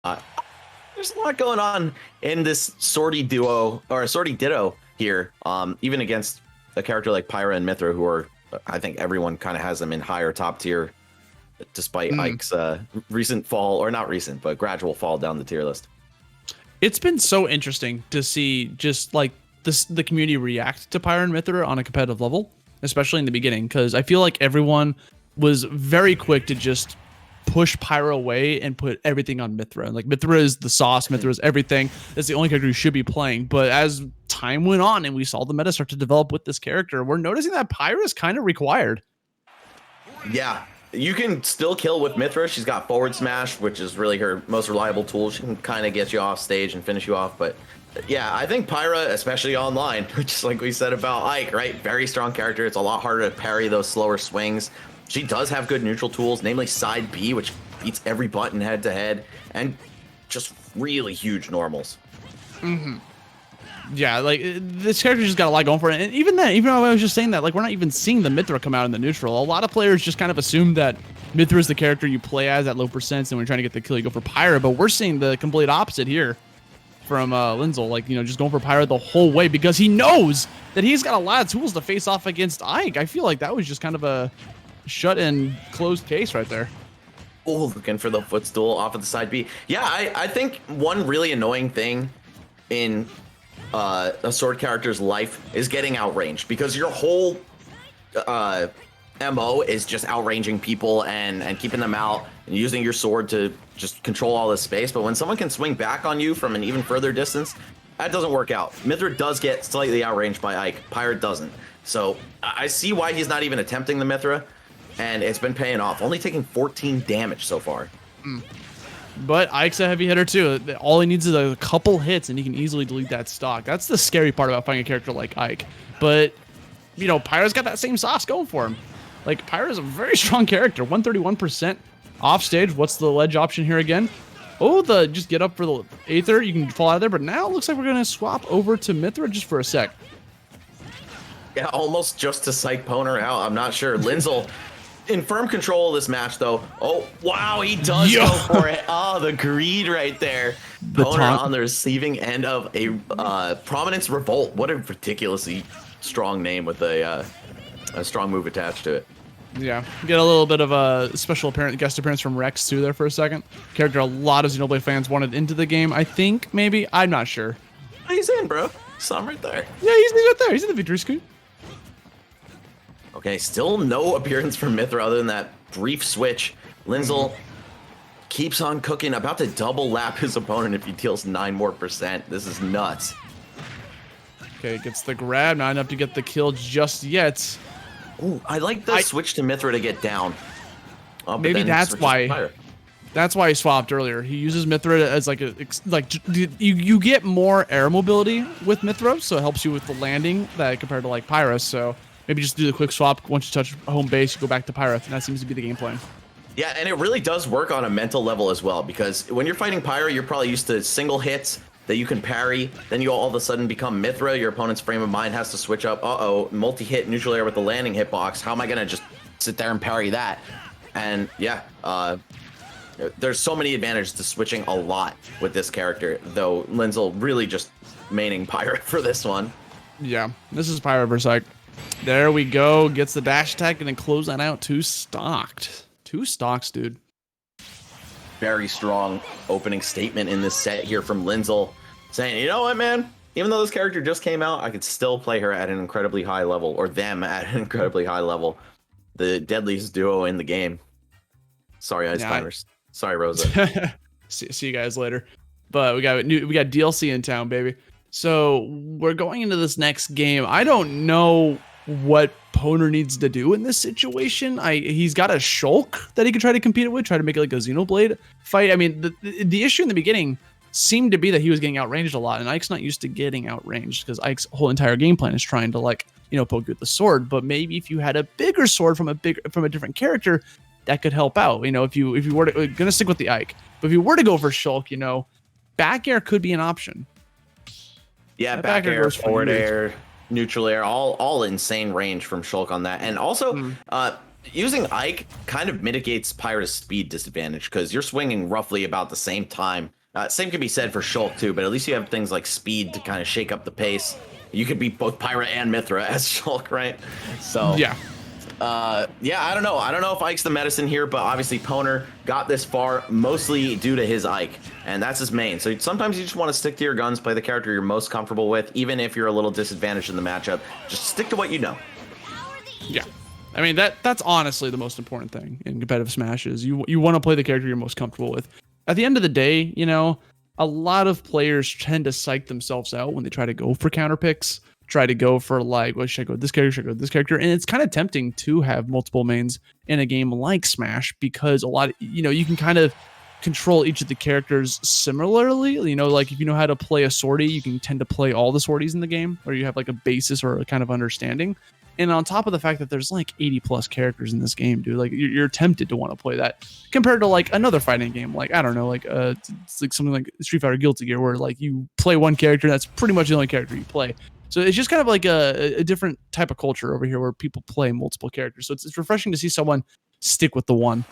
Uh, there's a lot going on in this sortie duo or sortie ditto here. Even against a character like Pyra and Mythra, who are, I think everyone kind of has them in higher top tier, despite Ike's recent fall, or not recent, but gradual fall down the tier list. It's been so interesting to see just like the community react to Pyra and Mythra on a competitive level, especially in the beginning, because I feel like everyone was very quick to just push Pyra away and put everything on Mythra. Like Mythra is the sauce, Mythra is everything. That's the only character you should be playing. But as time went on and we saw the meta start to develop with this character, we're noticing that Pyra is kind of required. Yeah, you can still kill with Mythra. She's got forward smash, which is really her most reliable tool. She can kind of get you off stage and finish you off. But yeah, I think Pyra, especially online, just like we said about Ike, right? Very strong character. It's a lot harder to parry those slower swings. She does have good neutral tools, namely side B, which beats every button head to head, and just really huge normals. Yeah, like this character just got a lot going for it. And even then, even though I was just saying that, like we're not even seeing the Mythra come out in the neutral. A lot of players just kind of assume that Mythra is the character you play as at low percents, and when you're trying to get the kill, you go for Pyra. But we're seeing the complete opposite here from LynZle, like, you know, just going for Pyra the whole way because he knows that he's got a lot of tools to face off against Ike. I feel like that was just kind of a shut and closed case right there. Oh, looking for the footstool off of the side B. Yeah, I think one really annoying thing in a sword character's life is getting outranged, because your whole MO is just outranging people and keeping them out and using your sword to just control all this space. But when someone can swing back on you from an even further distance, that doesn't work out. Mythra does get slightly outranged by Ike. Pyra doesn't. So I see why he's not even attempting the Mythra, and it's been paying off. Only taking 14 damage so far. But Ike's a heavy hitter too. All he needs is a couple hits and he can easily delete that stock. That's the scary part about finding a character like Ike. But, you know, Pyra's got that same sauce going for him. Like, Pyra's a very strong character. 131% off stage. What's the ledge option here again? Oh, just get up for the Aether. You can fall out of there. But now it looks like we're going to swap over to Mythra just for a sec. Yeah, almost just to psych Pwner out. I'm not sure. LynZle in firm control of this match, though. Oh, wow, he does go for it. Oh, the greed right there. Pwner on the receiving end of a Prominence Revolt. What a ridiculously strong name with a strong move attached to it. Yeah, get a little bit of a special guest appearance from Rex, too, there for a second. Character a lot of Xenoblade fans wanted into the game, I think, maybe. I'm not sure. He's in, bro. Saw him right there. Yeah, he's right there. He's in the victory scoot. Okay, still no appearance from Mythra other than that brief switch. LynZle keeps on cooking, about to double lap his opponent if he deals 9% more. This is nuts. Okay, gets the grab, not enough to get the kill just yet. Ooh, I like the switch to Mythra to get down. Maybe that's why. That's why he swapped earlier. He uses Mythra as you get more air mobility with Mythra, so it helps you with the landing that compared to like Pyra. So maybe just do the quick swap. Once you touch home base, you go back to Pyra, and that seems to be the game plan. Yeah, and it really does work on a mental level as well, because when you're fighting Pyra, you're probably used to single hits that you can parry. Then you all of a sudden become Mythra. Your opponent's frame of mind has to switch up. Multi-hit neutral air with the landing hitbox. How am I going to just sit there and parry that? And yeah, there's so many advantages to switching a lot with this character, though LynZle really just maining Pyra for this one. Yeah, this is Pyra versus Ike. There we go. Gets the dash attack and then close that out. 2 stocked. 2 stocks, dude. Very strong opening statement in this set here from LynZle, saying, you know what, man? Even though this character just came out, I could still play her at an incredibly high level, or them at an incredibly high level. The deadliest duo in the game. Sorry, Ice Climbers. Sorry, Rosa. See you guys later. But we got DLC in town, baby. So we're going into this next game. I don't know what Pwner needs to do in this situation. He's got a Shulk that he could try to compete with, try to make it like a Xenoblade fight. I mean, the issue in the beginning seemed to be that he was getting outranged a lot, and Ike's not used to getting outranged because Ike's whole entire game plan is trying to, like, you know, poke you with the sword. But maybe if you had a bigger sword from a different character, that could help out. You know, if you were gonna stick with the Ike, but if you were to go for Shulk, you know, back air could be an option. Yeah, back air, forward air, neutral air, all insane range from Shulk on that. And also, using Ike kind of mitigates Pyra's speed disadvantage because you're swinging roughly about the same time. Same can be said for Shulk too, but at least you have things like speed to kind of shake up the pace. You could beat both Pyra and Mythra as Shulk, right? So Yeah. yeah, I don't know. I don't know if Ike's the medicine here, but obviously Pwner got this far mostly due to his Ike, and that's his main. So sometimes you just want to stick to your guns, play the character you're most comfortable with, even if you're a little disadvantaged in the matchup. Just stick to what you know. Yeah. I mean, that's honestly the most important thing in competitive Smash is you want to play the character you're most comfortable with. At the end of the day, you know, a lot of players tend to psych themselves out when they try to go for counter picks, try to go for like, well, should I go with this character? Should I go with this character? And it's kind of tempting to have multiple mains in a game like Smash because a lot of, you know, you can kind of control each of the characters similarly. You know, like if you know how to play a sortie, you can tend to play all the sorties in the game, or you have like a basis or a kind of understanding. And on top of the fact that there's like 80 plus characters in this game, dude, like you're tempted to want to play that compared to like another fighting game. Like, I don't know, like it's like something like Street Fighter Guilty Gear where like you play one character. That's pretty much the only character you play. So it's just kind of like a different type of culture over here where people play multiple characters. So it's refreshing to see someone stick with the one.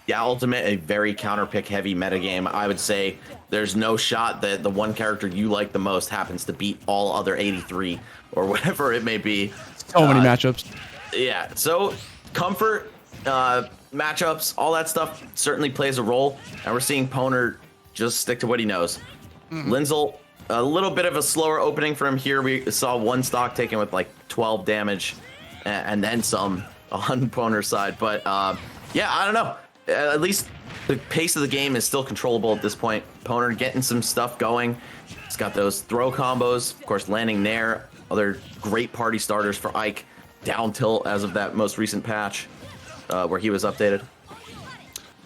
Yeah, Ultimate, a very counter-pick heavy metagame. I would say there's no shot that the one character you like the most happens to beat all other 83 or whatever it may be. So many matchups. Yeah, so comfort, matchups, all that stuff certainly plays a role. And we're seeing Pwner just stick to what he knows. LynZle, a little bit of a slower opening for him here. We saw one stock taken with like 12 damage and then some on Pwner's side. But yeah, I don't know. At least the pace of the game is still controllable at this point. Pwner getting some stuff going. He's got those throw combos, of course, landing Nair. Other great party starters for Ike. Down tilt as of that most recent patch where he was updated.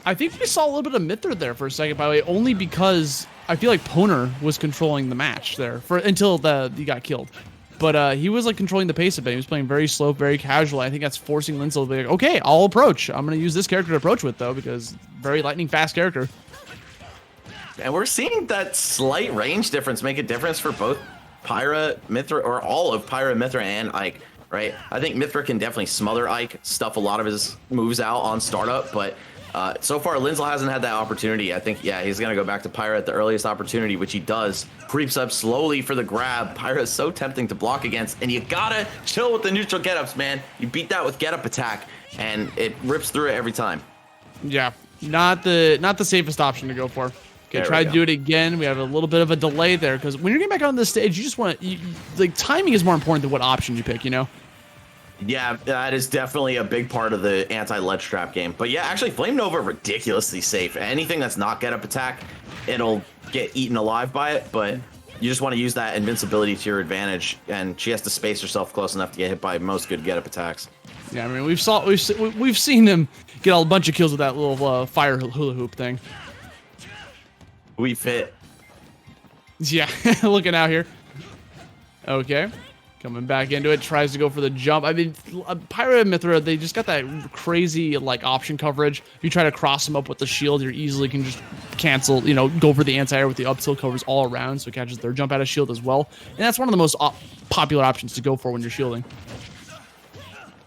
I think we saw a little bit of Mythra there for a second, by the way, only because I feel like Pwner was controlling the match there until he got killed. But he was like controlling the pace a bit. He was playing very slow, very casual. I think that's forcing LynZle to be like, okay, I'll approach. I'm going to use this character to approach with, though, because very lightning fast character. And we're seeing that slight range difference make a difference for both Pyra, Mythra, or all of Pyra, Mythra, and Ike, right? I think Mythra can definitely smother Ike, stuff a lot of his moves out on startup, but so far, LynZle hasn't had that opportunity. I think, yeah, he's going to go back to Pyra at the earliest opportunity, which he does. Creeps up slowly for the grab. Pyra is so tempting to block against, and you gotta chill with the neutral get-ups, man. You beat that with get-up attack, and it rips through it every time. Yeah, not the safest option to go for. Okay, There try we to go. do it again. We have a little bit of a delay there, because when you're getting back on this stage, you just want to, like, timing is more important than what option you pick, you know? Yeah, that is definitely a big part of the anti-ledge trap game. But yeah, actually, Flame Nova ridiculously safe. Anything that's not get-up attack, it'll get eaten alive by it, but you just want to use that invincibility to your advantage, and she has to space herself close enough to get hit by most good get-up attacks. Yeah, I mean, we've seen him get a bunch of kills with that little fire hula hoop thing. We fit. Yeah, looking out here. Okay. Coming back into it, tries to go for the jump. I mean, Pyra and Mythra, they just got that crazy, like, option coverage. If you try to cross them up with the shield, you easily can just cancel, you know, go for the anti-air with the up tilt covers all around, so it catches their jump out of shield as well. And that's one of the most popular options to go for when you're shielding.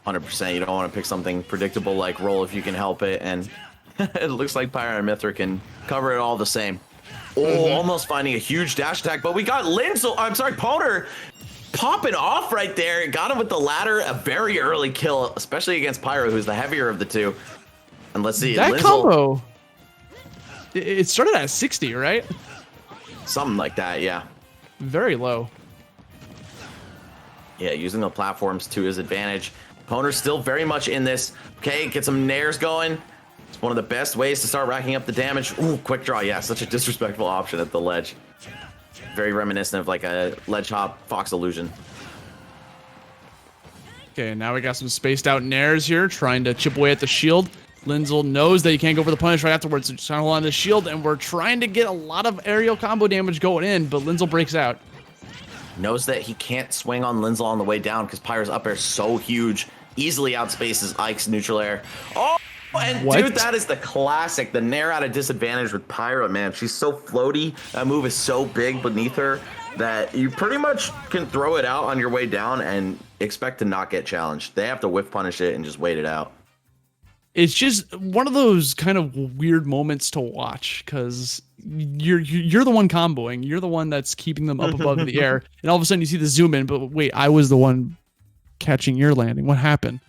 100%. You don't want to pick something predictable like roll if you can help it, and it looks like Pyra and Mythra can cover it all the same. Oh, almost finding a huge dash attack, but we got LynZle, I'm sorry, Pwner popping off right there. Got him with the ladder, a very early kill, especially against Pyra, who's the heavier of the two. And let's see, That LynZle, combo, it started at 60, right? something like that, yeah. Very low. Yeah, using the platforms to his advantage. Pwner's still very much in this. Okay, get some nairs going. It's one of the best ways to start racking up the damage. Ooh, quick draw, yeah, such a disrespectful option at the ledge. Very reminiscent of like a ledge hop Fox illusion. Okay, now we got some spaced out nairs here, trying to chip away at the shield. LynZle knows that you can't go for the punish right afterwards, so just trying to hold on to the shield, and we're trying to get a lot of aerial combo damage going in, but LynZle breaks out. Knows that he can't swing on LynZle on the way down because Pyra's up air is so huge. Easily outspaces Ike's neutral air. Oh, and What? dude, that is the classic. The nair out of disadvantage with Pyra, man. She's so floaty. That move is so big beneath her. that you pretty much can throw it out on your way down and expect to not get challenged. They have to whiff punish it and just wait it out. It's just one of those kind of weird moments to watch because you're the one comboing. You're the one that's keeping them up above the air. And all of a sudden you see the zoom in, but wait, I was the one catching your landing. What happened?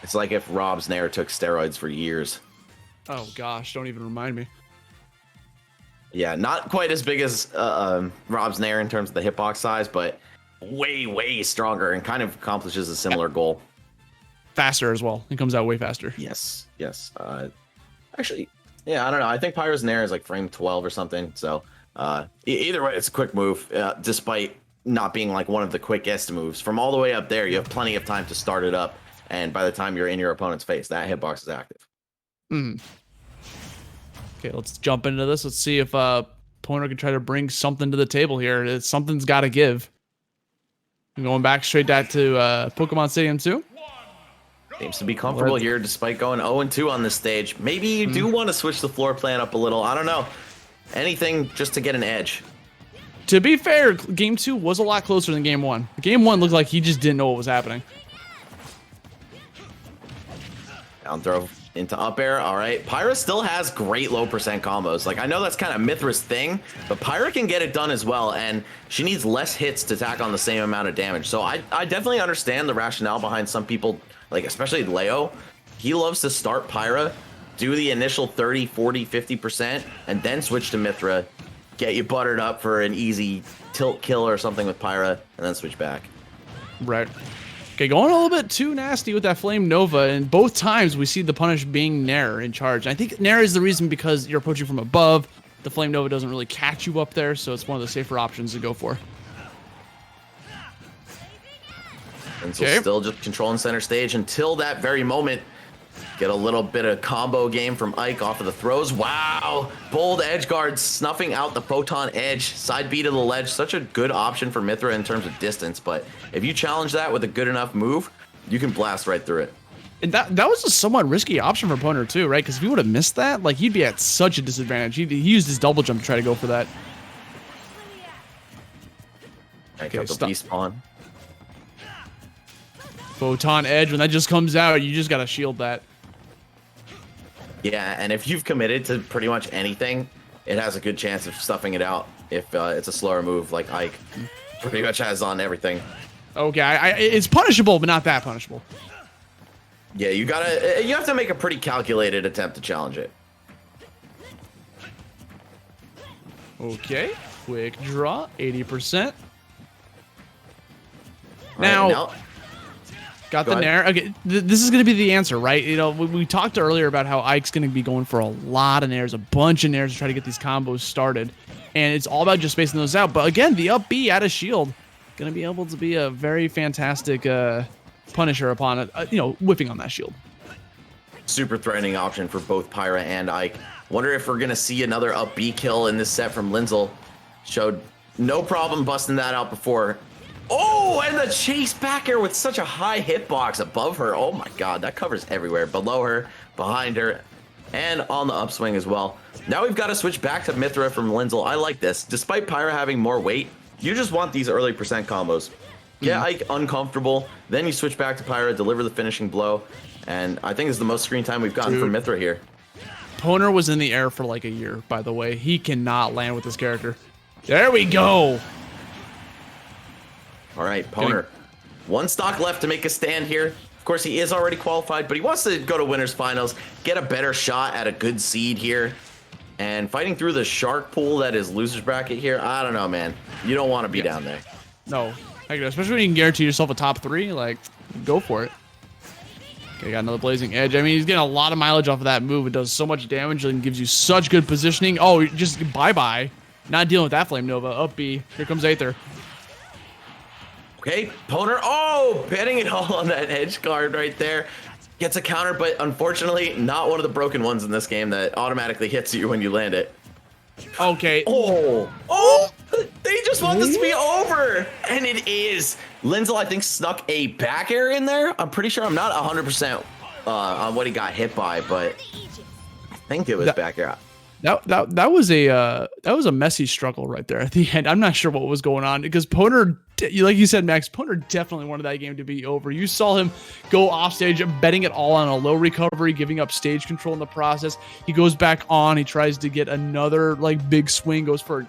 It's like if Rob's Nair took steroids for years. Oh gosh, don't even remind me. Yeah, not quite as big as Rob's Nair in terms of the hitbox size, but way stronger and kind of accomplishes a similar goal. Faster as well. It comes out way faster. Yes. Actually, yeah, I don't know. I think Pyra's Nair is like frame 12 or something. So either way, it's a quick move, despite not being like one of the quickest moves. From all the way up there, you have plenty of time to start it up. And by the time you're in your opponent's face, that hitbox is active. Okay, let's jump into this. Let's see if Pwner can try to bring something to the table here. Something's got to give. I'm going back straight back to Pokemon Stadium 2. Seems to be comfortable here despite going 0-2 on this stage. Maybe you do want to switch the floor plan up a little. I don't know. Anything just to get an edge. To be fair, game 2 was a lot closer than game 1. Game 1 looked like he just didn't know what was happening. Down throw into up air. All right. Pyra still has great low percent combos. Like, I know that's kind of Mythra's thing, but Pyra can get it done as well, and she needs less hits to tack on the same amount of damage. So I definitely understand the rationale behind some people, like especially Leo. He loves to start Pyra, do the initial 30, 40, 50%, and then switch to Mythra, get you buttered up for an easy tilt kill or something with Pyra, and then switch back. Right. Okay, going a little bit too nasty with that Flame Nova, and both times we see the punish being Nair in charge. I think Nair is the reason because you're approaching from above. The Flame Nova doesn't really catch you up there, so it's one of the safer options to go for. And so still just controlling center stage until that very moment. Get a little bit of combo game from Ike off of the throws. Wow. Bold edge guard snuffing out the Photon edge. Side B to the ledge. Such a good option for Mythra in terms of distance. But if you challenge that with a good enough move, you can blast right through it. And that was a somewhat risky option for Pwner too, right? Because if he would have missed that, like he'd be at such a disadvantage. He used his double jump to try to go for that. Okay, the beast spawn. Photon edge, when that just comes out, you just got to shield that. Yeah, and if you've committed to pretty much anything, it has a good chance of stuffing it out if it's a slower move like Ike. Pretty much has on everything. Okay, it's punishable, but not that punishable. Yeah, you have to make a pretty calculated attempt to challenge it. Okay, quick draw, 80%. Now got the Nair. Okay, this is going to be the answer, right? You know, we talked earlier about how Ike's going to be going for a lot of Nairs, a bunch of Nairs to try to get these combos started. And it's all about just spacing those out. But again, the up B out of shield, going to be able to be a very fantastic punisher upon it, whipping on that shield. Super threatening option for both Pyra and Ike. Wonder if we're going to see another up B kill in this set from LynZle. Showed no problem busting that out before. Oh, and the chase back air with such a high hitbox above her. Oh my god, that covers everywhere. Below her, behind her, and on the upswing as well. Now we've got to switch back to Mythra from LynZle. I like this. Despite Pyra having more weight, you just want these early percent combos. Get Ike uncomfortable, then you switch back to Pyra, deliver the finishing blow, and I think this is the most screen time we've gotten from Mythra here. Pwner was in the air for like a year, by the way. He cannot land with this character. There we go. All right, Pwner. One stock left to make a stand here. Of course, he is already qualified, but he wants to go to winners finals, get a better shot at a good seed here. And fighting through the shark pool that is loser's bracket here, I don't know, man. You don't want to be down there. No, especially when you can guarantee yourself a top 3, like, go for it. Okay, got another blazing edge. I mean, he's getting a lot of mileage off of that move. It does so much damage and gives you such good positioning. Oh, just bye-bye. Not dealing with that Flame Nova. Up B. Here comes Aether. Okay, Pwner, betting it all on that edge guard right there. Gets a counter, but unfortunately, not one of the broken ones in this game that automatically hits you when you land it. Okay. They just want this to be over, and it is. LynZle, I think, snuck a back air in there. I'm pretty sure I'm not 100% on what he got hit by, but I think it was back air. That was a messy struggle right there at the end. I'm not sure what was going on because Pwner, like you said, Max, Pwner definitely wanted that game to be over. You saw him go off stage, betting it all on a low recovery, giving up stage control in the process. He goes back on, he tries to get another like big swing, goes for an